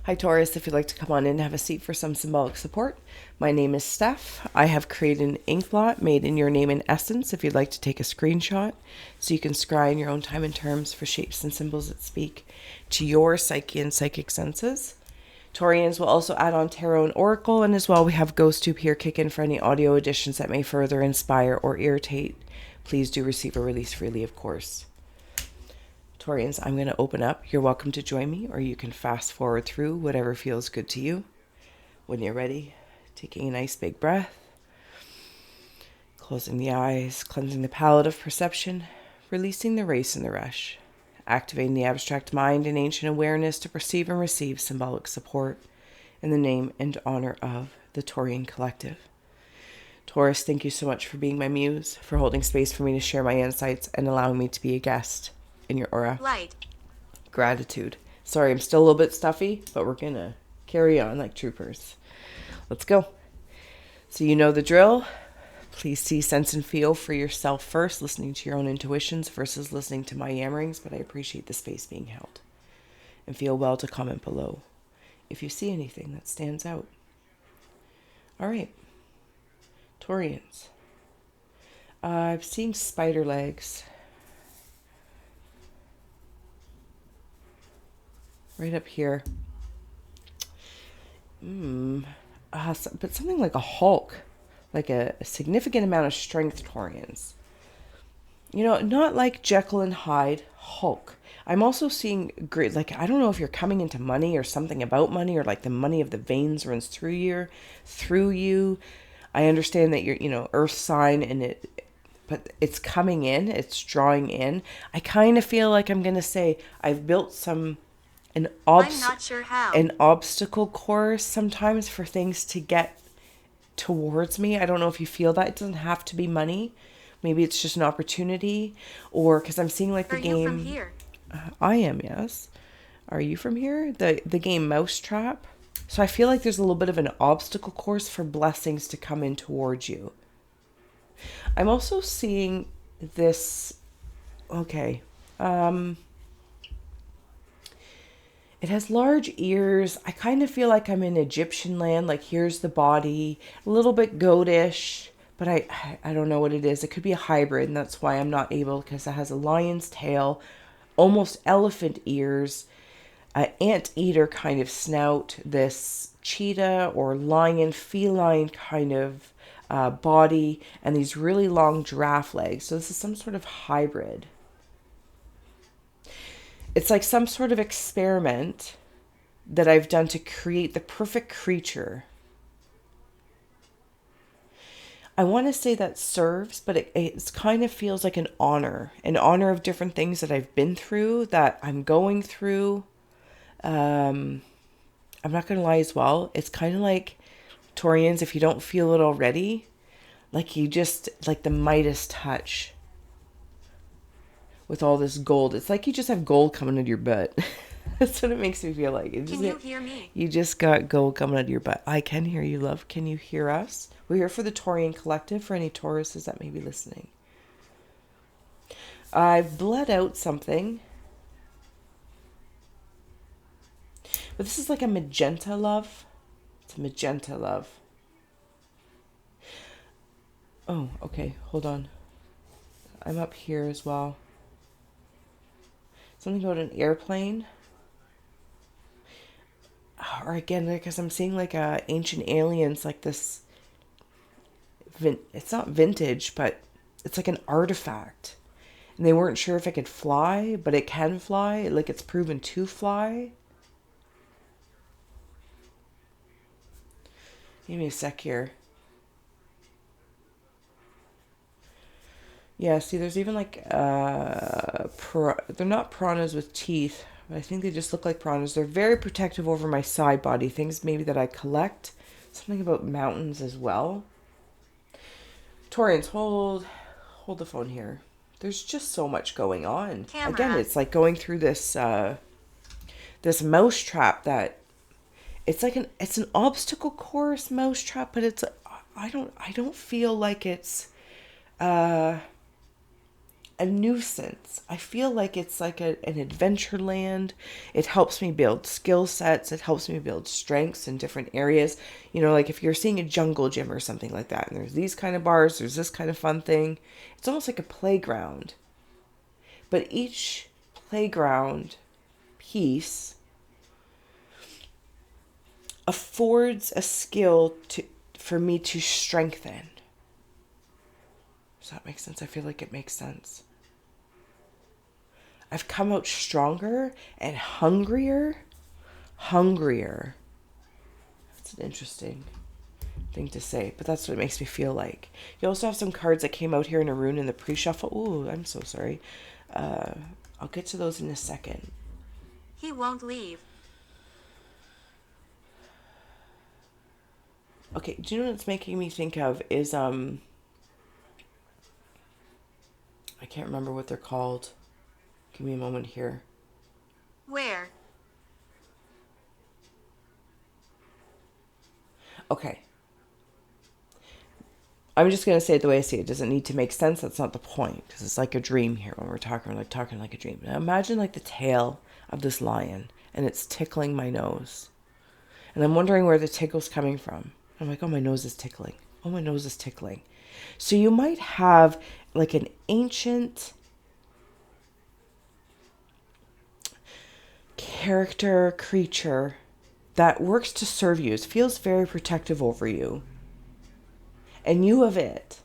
Hi Taurus, if you'd like to come on in and have a seat for some symbolic support. My name is Steph. I have created an ink blot made in your name and essence if you'd like to take a screenshot so you can scry in your own time and terms for shapes and symbols that speak to your psyche and psychic senses. Taurians will also add on tarot and oracle, and as well we have ghost tube here kick in for any audio additions that may further inspire or irritate. Please do receive or release freely, of course. Taurians, I'm going to open up. You're welcome to join me, or you can fast forward through whatever feels good to you. When you're ready, taking a nice big breath, closing the eyes, cleansing the palette of perception, releasing the race and the rush, activating the abstract mind and ancient awareness to perceive and receive symbolic support in the name and honor of the Taurian Collective. Taurus, thank you so much for being my muse, for holding space for me to share my insights and allowing me to be a guest in your aura. Light. Gratitude. Sorry, I'm still a little bit stuffy, but we're gonna carry on like troopers. Let's go. So you know the drill. Please see, sense, and feel for yourself first, listening to your own intuitions versus listening to my yammerings, but I appreciate the space being held. And feel well to comment below if you see anything that stands out. All right. Taurians. I'm seeing spider legs. Right up here. But something like a Hulk. Like a significant amount of strength, Taurians. You know, not like Jekyll and Hyde, Hulk. I'm also seeing great, like, I don't know if you're coming into money or something about money, or like the money of the veins runs through you. I understand that you're, earth sign, but it's coming in, it's drawing in. I kind of feel like I'm going to say I've built I'm not sure how. an obstacle course sometimes for things to get towards me. I don't know if you feel that. It doesn't have to be money. Maybe it's just an opportunity, or because I'm seeing like the game. Are you from here? I am, yes. Are you from here? The game Mousetrap. So I feel like there's a little bit of an obstacle course for blessings to come in towards you. I'm also seeing this. Okay. It has large ears. I kind of feel like I'm in Egyptian land. Like, here's the body, a little bit goatish, but I don't know what it is. It could be a hybrid, and that's why I'm not able, because it has a lion's tail, almost elephant ears, an anteater kind of snout, this cheetah or lion, feline kind of body, and these really long giraffe legs. So this is some sort of hybrid. It's like some sort of experiment that I've done to create the perfect creature. I want to say that serves, but it kind of feels like an honor of different things that I've been through, that I'm going through. I'm not going to lie as well. It's kind of like, Taurians, if you don't feel it already, like you just, like the Midas touch. With all this gold, it's like you just have gold coming out of your butt. That's what it makes me feel like. Can you hear me? You just got gold coming out of your butt. I can hear you, love. Can you hear us? We're here for the Taurian Collective, for any Tauruses that may be listening. I've bled out something. But this is like a magenta love. It's a magenta love. Oh, okay. Hold on. I'm up here as well. Something about an airplane. Or again, because I'm seeing like ancient aliens, like this. It's not vintage, but it's like an artifact. And they weren't sure if it could fly, but it can fly. Like, it's proven to fly. Give me a sec here. Yeah, see, there's even like, they're not piranhas with teeth, but I think they just look like piranhas. They're very protective over my side body, things maybe that I collect. Something about mountains as well. Taurians, hold the phone here. There's just so much going on. Camera. Again, it's like going through this, this mousetrap that, it's like it's an obstacle course mousetrap, but it's, I don't feel like it's, a nuisance. I feel like it's like an adventure land. It helps me build skill sets. It helps me build strengths in different areas. You know, like if you're seeing a jungle gym or something like that, and there's these kind of bars, there's this kind of fun thing. It's almost like a playground. But each playground piece affords a skill for me to strengthen. Does that make sense? I feel like it makes sense. I've come out stronger and hungrier. Hungrier. That's an interesting thing to say, but that's what it makes me feel like. You also have some cards that came out here in a rune in the pre-shuffle. Ooh, I'm so sorry. I'll get to those in a second. He won't leave. Okay, do you know what it's making me think of is, I can't remember what they're called. Give me a moment here. Where? Okay. I'm just going to say it the way I see it. It doesn't need to make sense. That's not the point. Because it's like a dream here when we're talking like a dream. Now imagine like the tail of this lion. And it's tickling my nose. And I'm wondering where the tickle's coming from. I'm like, oh, my nose is tickling. Oh, my nose is tickling. So you might have like an ancient character, creature that works to serve you. It feels very protective over you. And you of it.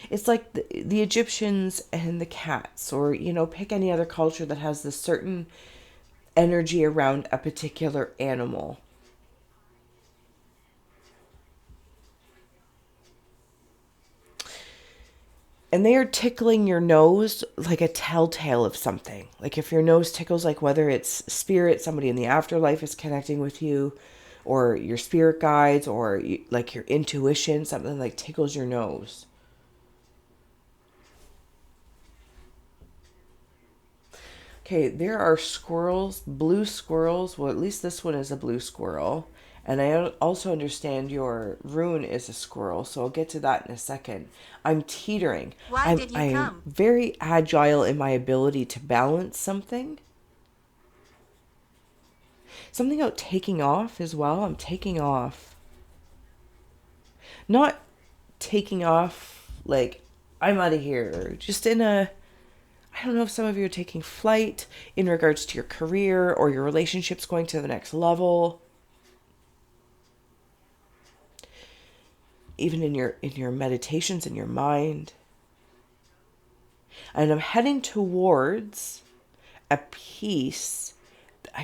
It's like the Egyptians and the cats, or, you know, pick any other culture that has this certain energy around a particular animal. And they are tickling your nose like a telltale of something. Like if your nose tickles, like whether it's spirit, somebody in the afterlife is connecting with you, or your spirit guides, or like your intuition, something like tickles your nose. Okay, there are squirrels, blue squirrels. Well, at least this one is a blue squirrel. And I also understand your rune is a squirrel, so I'll get to that in a second. I'm teetering. Why did you I'm come? very agile in my ability to balance something. Something about taking off as well. I'm taking off. Not taking off like I'm out of here. Just in a... I don't know if some of you are taking flight in regards to your career or your relationships going to the next level. Even in your meditations in your mind. And I'm heading towards a piece.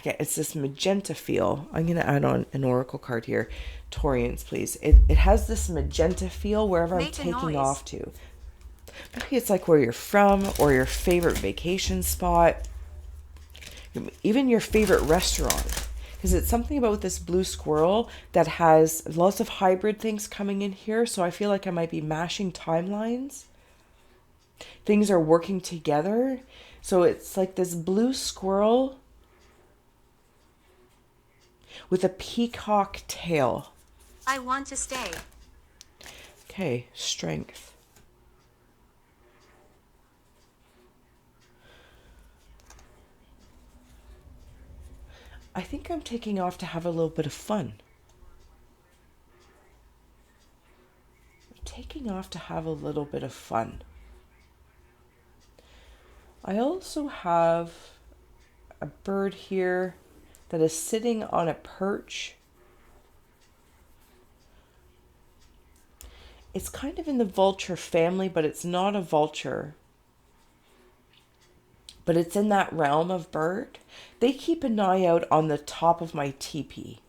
It's this magenta feel. I'm going to add on an oracle card here. Taurians, please. It has this magenta feel wherever I'm taking off to. Maybe it's like where you're from or your favorite vacation spot. Even your favorite restaurant. Because it's something about this blue squirrel that has lots of hybrid things coming in here. So I feel like I might be mashing timelines. Things are working together. So it's like this blue squirrel with a peacock tail. I want to stay. Okay, strength. I think I'm taking off to have a little bit of fun. I'm taking off to have a little bit of fun. I also have a bird here that is sitting on a perch. It's kind of in the vulture family, but it's not a vulture. But it's in that realm of bird. They keep an eye out on the top of my teepee.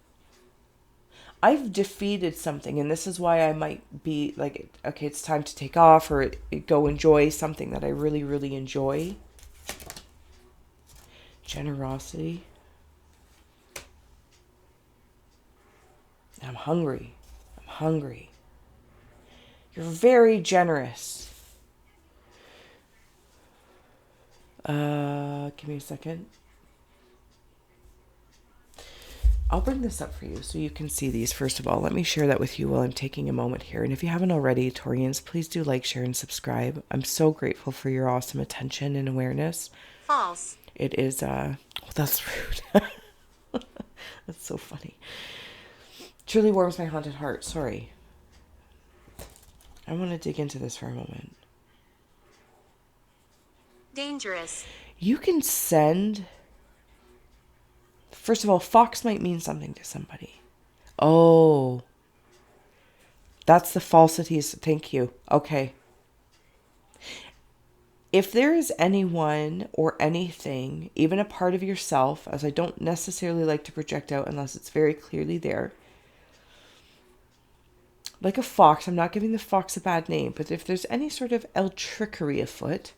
I've defeated something, and this is why I might be like, okay, it's time to take off or go enjoy something that I really, really enjoy. Generosity. I'm hungry. I'm hungry. You're very generous. Give me a second. I'll bring this up for you so you can see these. First of all, let me share that with you while I'm taking a moment here. And if you haven't already, Taurians, please do like, share, and subscribe. I'm so grateful for your awesome attention and awareness. False. It is, oh, that's rude. That's so funny. Truly warms my haunted heart. Sorry. I want to dig into this for a moment. Dangerous. You can send... First of all, fox might mean something to somebody. Oh. That's the falsities. Thank you. Okay. If there is anyone or anything, even a part of yourself, as I don't necessarily like to project out unless it's very clearly there, like a fox, I'm not giving the fox a bad name, but if there's any sort of trickery afoot,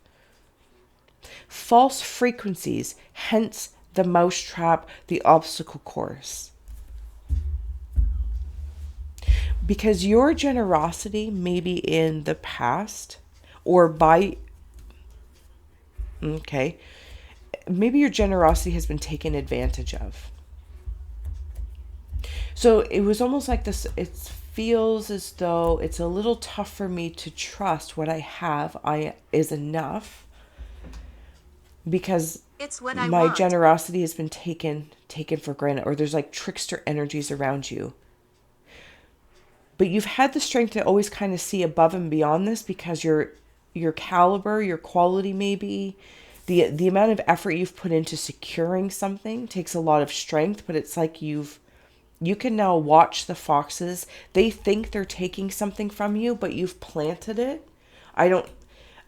false frequencies, hence the mousetrap, the obstacle course. Because your generosity, maybe in the past, or by... Okay. Maybe your generosity has been taken advantage of. So it was almost like this, it feels as though it's a little tough for me to trust what I have is enough, because It's what I my want. generosity has been taken for granted, or there's like trickster energies around you. But you've had the strength to always kind of see above and beyond this, because your caliber, your quality, maybe the amount of effort you've put into securing something takes a lot of strength. But it's like you can now watch the foxes. They think they're taking something from you, but you've planted it.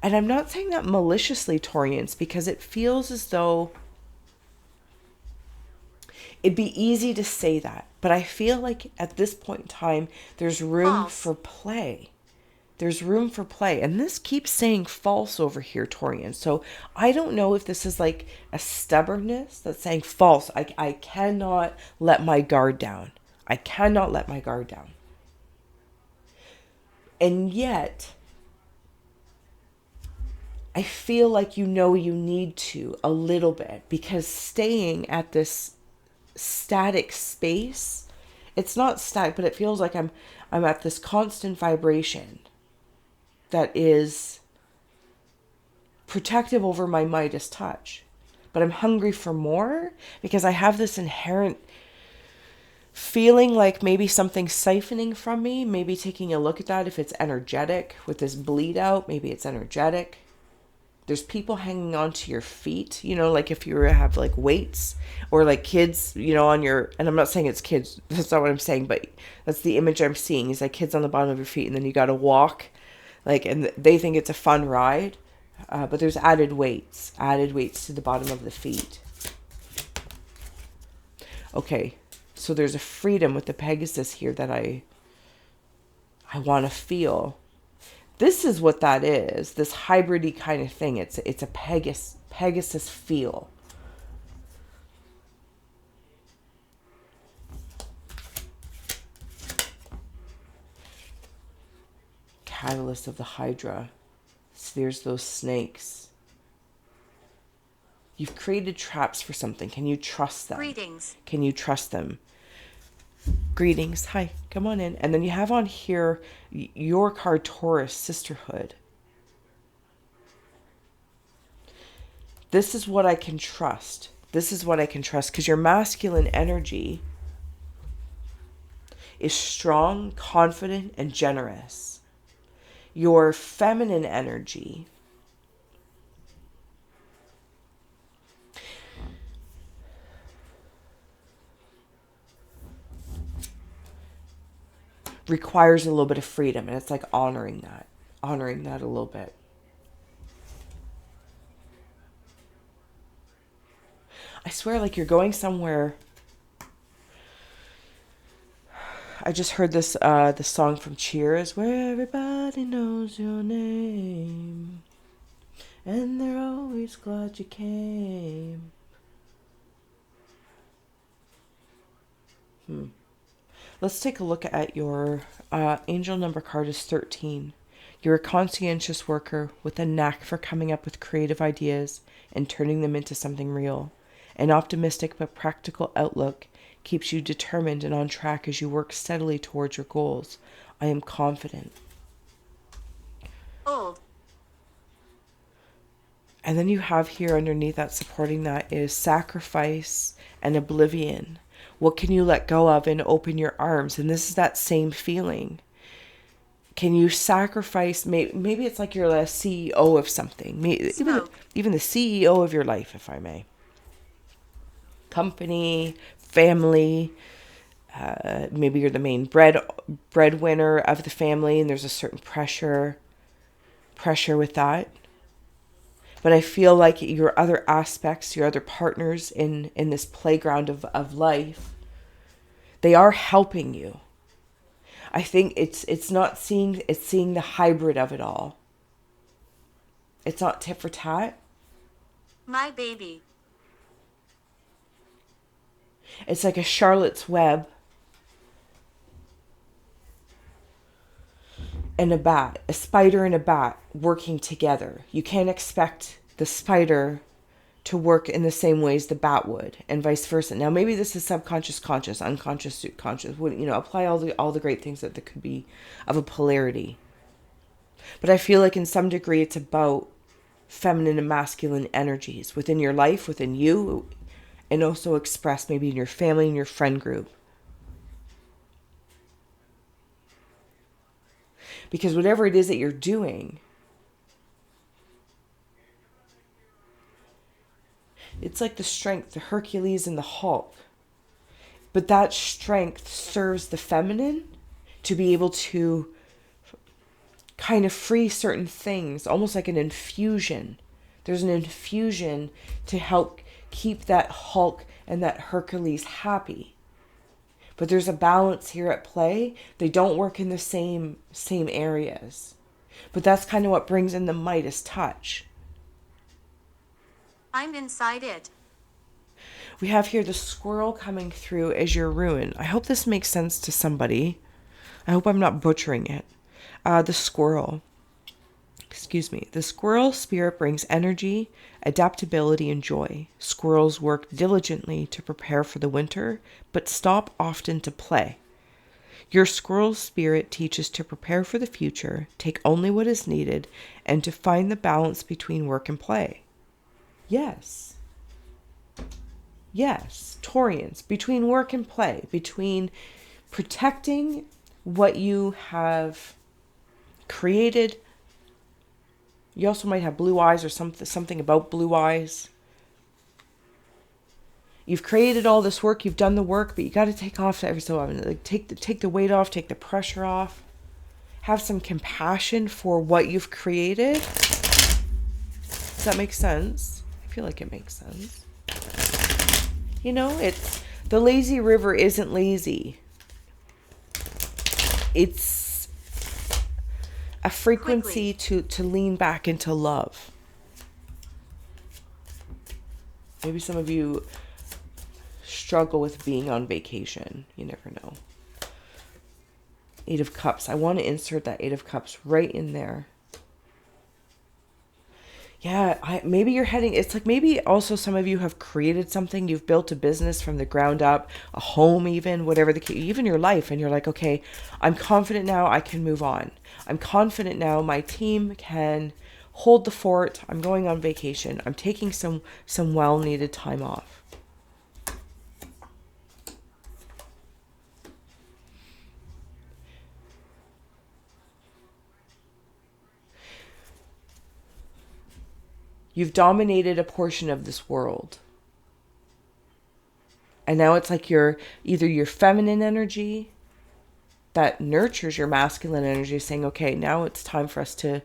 And I'm not saying that maliciously, Taurians, because it feels as though it'd be easy to say that. But I feel like at this point in time, there's room False. for play. There's room for play. And this keeps saying false over here, Taurian. So I don't know if this is like a stubbornness that's saying false. I cannot let my guard down. I cannot let my guard down. And yet, I feel like you need to a little bit, because staying at this static space, it's not static, but it feels like I'm at this constant vibration that is protective over my Midas touch. But I'm hungry for more, because I have this inherent feeling like maybe something's siphoning from me, maybe taking a look at that if it's energetic. With this bleed out, maybe it's energetic. There's people hanging onto your feet, like if you have like weights, or like kids, on your, and I'm not saying it's kids, that's not what I'm saying, but that's the image I'm seeing, is like kids on the bottom of your feet, and then you got to walk, and they think it's a fun ride, but there's added weights to the bottom of the feet. Okay, so there's a freedom with the Pegasus here that I want to feel. This is what that is, this hybrid-y kind of thing. It's a Pegasus feel. Catalyst of the Hydra. So there's those snakes. You've created traps for something. Can you trust them? Greetings. Can you trust them? Greetings. Hi. Come on in. And then you have on here your card, Taurus, Sisterhood. This is what I can trust. This is what I can trust, because your masculine energy is strong, confident, and generous. Your feminine energy requires a little bit of freedom, and it's like honoring that a little bit. I swear, like you're going somewhere. I just heard this the song from Cheers, where everybody knows your name and they're always glad you came. Let's take a look at your angel number card is 13. You're a conscientious worker with a knack for coming up with creative ideas and turning them into something real. An optimistic but practical outlook keeps you determined and on track as you work steadily towards your goals. I am confident. Old. And then you have here underneath that, supporting that, is sacrifice and oblivion. What can you let go of and open your arms? And this is that same feeling. Can you sacrifice? Maybe it's like you're a CEO of something. Even the CEO of your life, if I may. Company, family. Maybe you're the main breadwinner of the family, and there's a certain pressure with that. But I feel like your other aspects, your other partners in this playground of life, they are helping you. I think it's not seeing, it's seeing the hybrid of it all. It's not tit for tat. My baby. It's like a Charlotte's Web and a bat, a spider and a bat working together. You can't expect the spider to work in the same ways the bat would, and vice versa. Now, maybe this is subconscious, conscious, unconscious, conscious. Apply all the great things that there could be of a polarity. But I feel like in some degree it's about feminine and masculine energies within your life, within you, and also expressed maybe in your family and your friend group. Because whatever it is that you're doing, it's like the strength, the Hercules and the Hulk. But that strength serves the feminine to be able to kind of free certain things, almost like an infusion. There's an infusion to help keep that Hulk and that Hercules happy. But there's a balance here at play. They don't work in the same areas. But that's kind of what brings in the Midas touch. I'm inside it. We have here the squirrel coming through as your ruin. I hope this makes sense to somebody. I hope I'm not butchering it. The squirrel. The squirrel spirit brings energy, adaptability, and joy. Squirrels work diligently to prepare for the winter, but stop often to play. Your squirrel spirit teaches to prepare for the future, take only what is needed, and to find the balance between work and play. Yes, Taurians, between work and play, between protecting what you have created. You also might have blue eyes or something about blue eyes. You've created all this work, you've done the work, but you got to take off every so often. Like take the weight off, take the pressure off. Have some compassion for what you've created. Does that make sense? I feel like it makes sense. It's the lazy river isn't lazy. It's a frequency to lean back into love. Maybe some of you struggle with being on vacation. You never know. 8 of Cups. I want to insert that 8 of Cups right in there. Yeah, maybe you're heading, it's like maybe also some of you have created something, you've built a business from the ground up, a home even, whatever the case, even your life, and you're like, okay, I'm confident now I can move on. I'm confident now my team can hold the fort. I'm going on vacation. I'm taking some well-needed time off. You've dominated a portion of this world. And now it's like either your feminine energy that nurtures your masculine energy saying, okay, now it's time for us to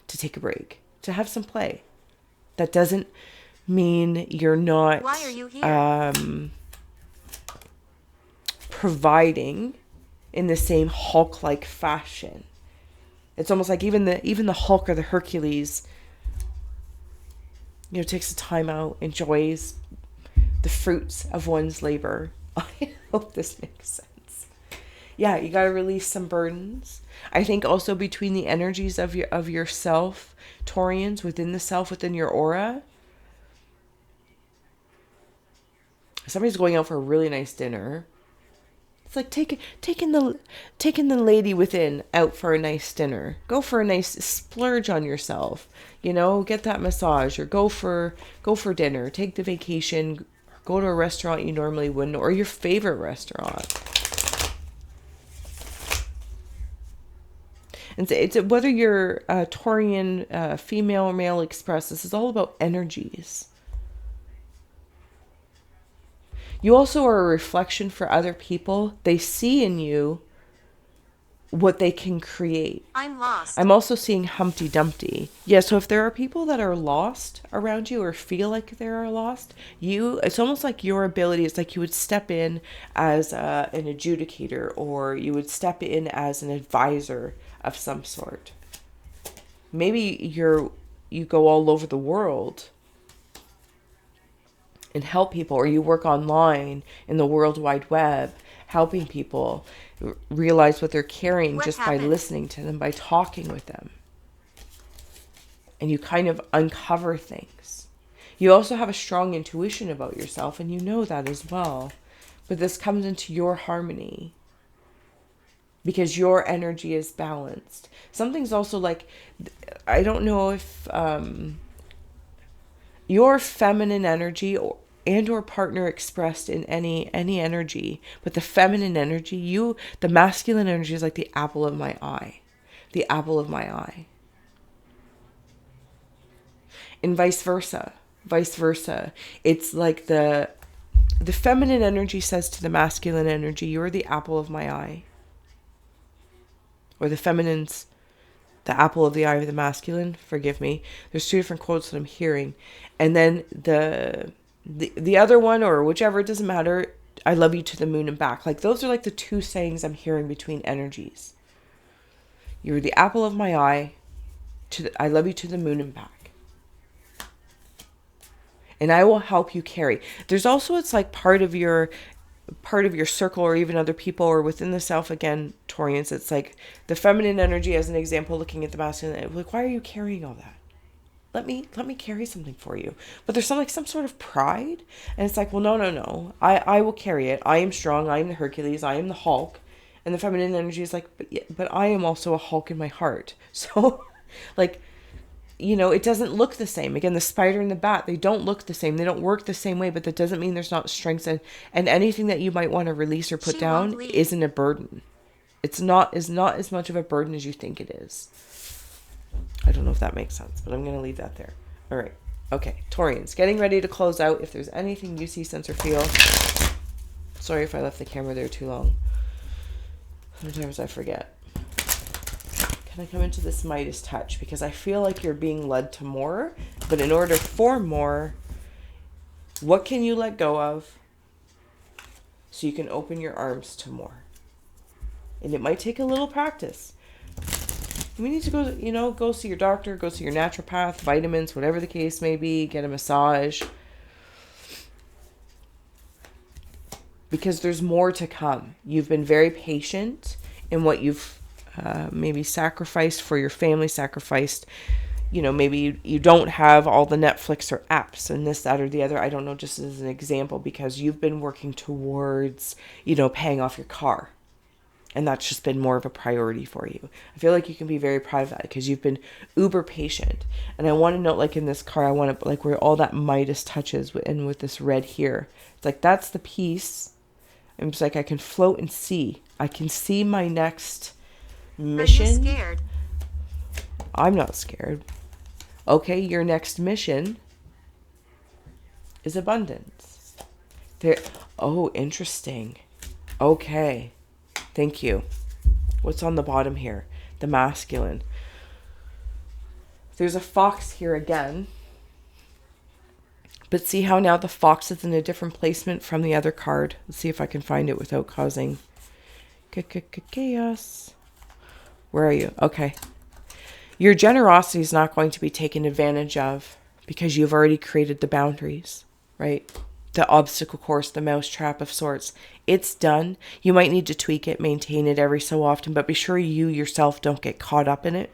take a break, to have some play. That doesn't mean you're not Why are you here? Providing in the same Hulk-like fashion. It's almost like even the Hulk or the Hercules, takes the time out, enjoys the fruits of one's labor. I hope this makes sense. Yeah, you got to release some burdens. I think also between the energies of yourself, Taurians, within the self, within your aura, somebody's going out for a really nice dinner. It's like taking the lady within out for a nice dinner. Go for a nice splurge on yourself. Get that massage, or go for dinner. Take the vacation. Go to a restaurant you normally wouldn't, or your favorite restaurant. And it's whether you're Taurian, female or male express. This is all about energies. You also are a reflection for other people. They see in you what they can create. I'm lost. I'm also seeing Humpty Dumpty. Yeah, so if there are people that are lost around you or feel like they are lost, it's almost like your ability, it's like you would step in as an adjudicator, or you would step in as an advisor of some sort. Maybe you go all over the world and help people, or you work online in the World Wide Web, helping people realize what they're carrying by listening to them, by talking with them. And you kind of uncover things. You also have a strong intuition about yourself, and you know that as well. But this comes into your harmony because your energy is balanced. Something's also like, I don't know if your feminine energy or partner expressed in any energy, but the feminine energy, the masculine energy is like the apple of my eye. The apple of my eye. And vice versa. It's like the feminine energy says to the masculine energy, you're the apple of my eye. Or the feminine's the apple of the eye of the masculine. Forgive me. There's two different quotes that I'm hearing. And then the other one, or whichever, it doesn't matter. I love you to the moon and back. Like, those are like the two sayings I'm hearing between energies. You're the apple of my eye. I love you to the moon and back. And I will help you carry. There's also, it's like part of your circle, or even other people, or within the self, again, Taurians, it's like the feminine energy as an example, looking at the masculine, like, why are you carrying all that? Let me carry something for you. But there's some sort of pride, and it's like, well, no. I will carry it. I am strong. I am the Hercules. I am the Hulk. And the feminine energy is like, but I am also a Hulk in my heart. So, like, it doesn't look the same. Again, the spider and the bat, they don't look the same. They don't work the same way, but that doesn't mean there's not strengths. And anything that you might want to release or put down isn't a burden. It's not as much of a burden as you think it is. I don't know if that makes sense, but I'm going to leave that there. All right. Okay. Taurians, getting ready to close out. If there's anything you see, sense, or feel. Sorry if I left the camera there too long. Sometimes I forget. Can I come into this Midas touch? Because I feel like you're being led to more. But in order for more, what can you let go of so you can open your arms to more? And it might take a little practice. We need to go see your doctor, go see your naturopath, vitamins, whatever the case may be, get a massage. Because there's more to come. You've been very patient in what you've maybe sacrificed for your family, sacrificed, maybe you don't have all the Netflix or apps and this, that, or the other. I don't know, just as an example, because you've been working towards, paying off your car. And that's just been more of a priority for you. I feel like you can be very proud of that because you've been uber patient. And I want to note, like in this car, I want to, like where all that Midas touches and with this red here. It's like, that's the piece. I'm just like, I can float and see. I can see my next mission. Are you scared? I'm not scared. Okay, your next mission is abundance. Oh, interesting. Okay. Thank you. What's on the bottom here? The masculine. There's a fox here again. But see how now the fox is in a different placement from the other card. Let's see if I can find it without causing chaos. Where are you? Okay. Your generosity is not going to be taken advantage of because you've already created the boundaries, right? The obstacle course, the mousetrap of sorts. It's done. You might need to tweak it, maintain it every so often, but be sure you yourself don't get caught up in it.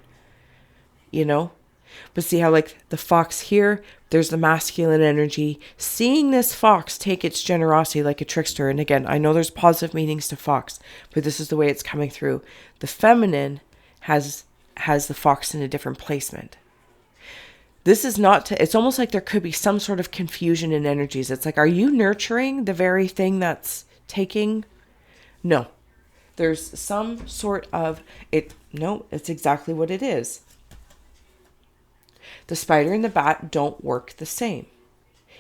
But see how like the fox here, there's the masculine energy. Seeing this fox take its generosity like a trickster. And again, I know there's positive meanings to fox, but this is the way it's coming through. The feminine has the fox in a different placement. This is not to, it's almost like there could be some sort of confusion in energies. It's like, are you nurturing the very thing that's taking? No. There's some sort of, no, it's exactly what it is. The spider and the bat don't work the same.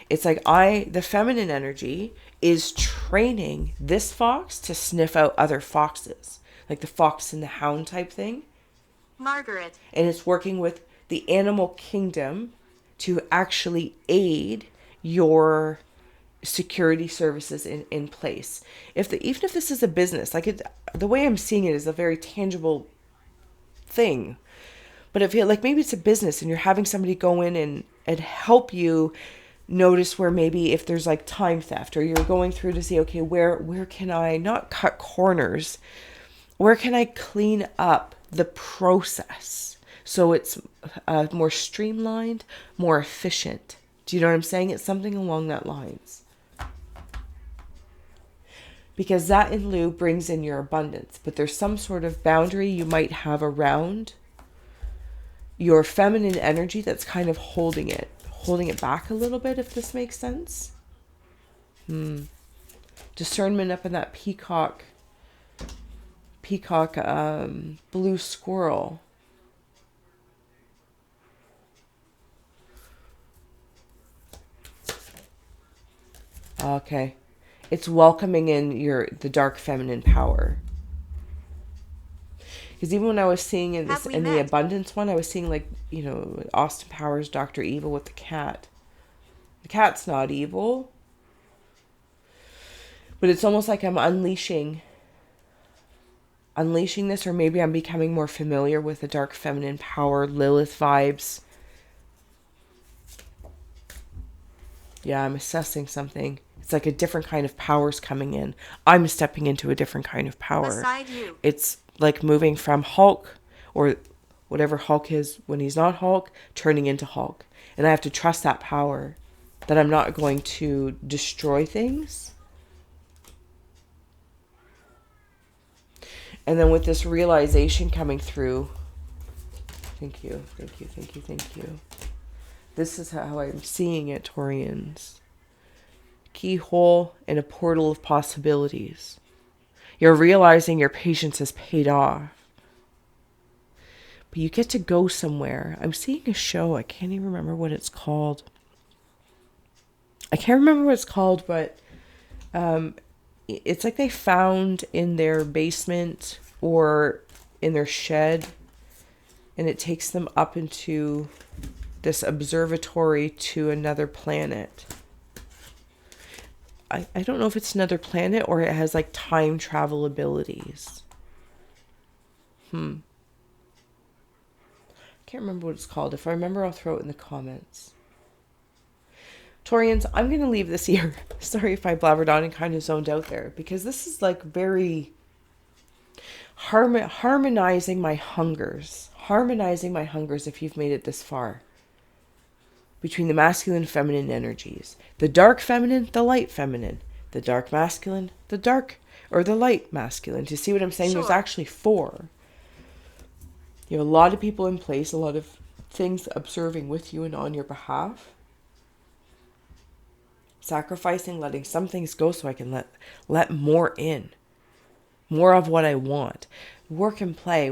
It's like the feminine energy is training this fox to sniff out other foxes. Like the fox and the hound type thing. Margaret. And it's working with the animal kingdom to actually aid your security services in place. Even if this is a business, like the way I'm seeing it is a very tangible thing. But if you like, maybe it's a business and you're having somebody go in and help you notice where maybe if there's like time theft, or you're going through to see, okay, where can I not cut corners? Where can I clean up the process so it's more streamlined, more efficient? Do you know what I'm saying? It's something along that lines. Because that in lieu brings in your abundance, but there's some sort of boundary you might have around your feminine energy that's kind of holding it back a little bit, if this makes sense. Discernment up in that peacock blue squirrel. Okay. It's welcoming in the dark feminine power. Because even when I was seeing in the abundance one, I was seeing like, Austin Powers, Dr. Evil with the cat. The cat's not evil. But it's almost like I'm unleashing this, or maybe I'm becoming more familiar with the dark feminine power, Lilith vibes. Yeah, I'm assessing something. It's like a different kind of power's coming in. I'm stepping into a different kind of power. Beside you. It's like moving from Hulk, or whatever Hulk is when he's not Hulk, turning into Hulk. And I have to trust that power, that I'm not going to destroy things. And then with this realization coming through, thank you. This is how I'm seeing it, Taurians. Keyhole and a portal of possibilities. You're realizing your patience has paid off. But you get to go somewhere. I'm seeing a show. I can't even remember what it's called. But it's like they found in their basement or in their shed, and it takes them up into this observatory to another planet. I don't know if it's another planet or it has like time travel abilities. Can't remember what it's called. If I remember, I'll throw it in the comments. Taurians, I'm going to leave this here. Sorry if I blabbered on and kind of zoned out there, because this is like very harmonizing my hungers. Harmonizing my hungers if you've made it this far. Between the masculine and feminine energies. The dark feminine, the light feminine. The dark masculine, the dark or the light masculine. Do you see what I'm saying? Sure. There's actually 4. You have a lot of people in place, a lot of things observing with you and on your behalf. Sacrificing, letting some things go so I can let more in. More of what I want. Work and play.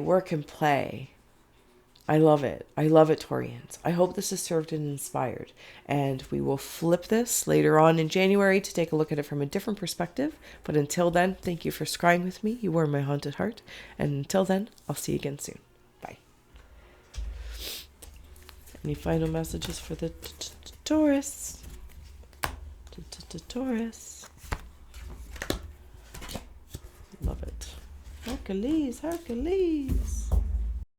I love it. Taurians. I hope this has served and inspired. And we will flip this later on in January to take a look at it from a different perspective. But until then, thank you for scrying with me. You were my haunted heart. And until then, I'll see you again soon. Bye. Any final messages for the Taurus? Taurus. Love it. Hercules.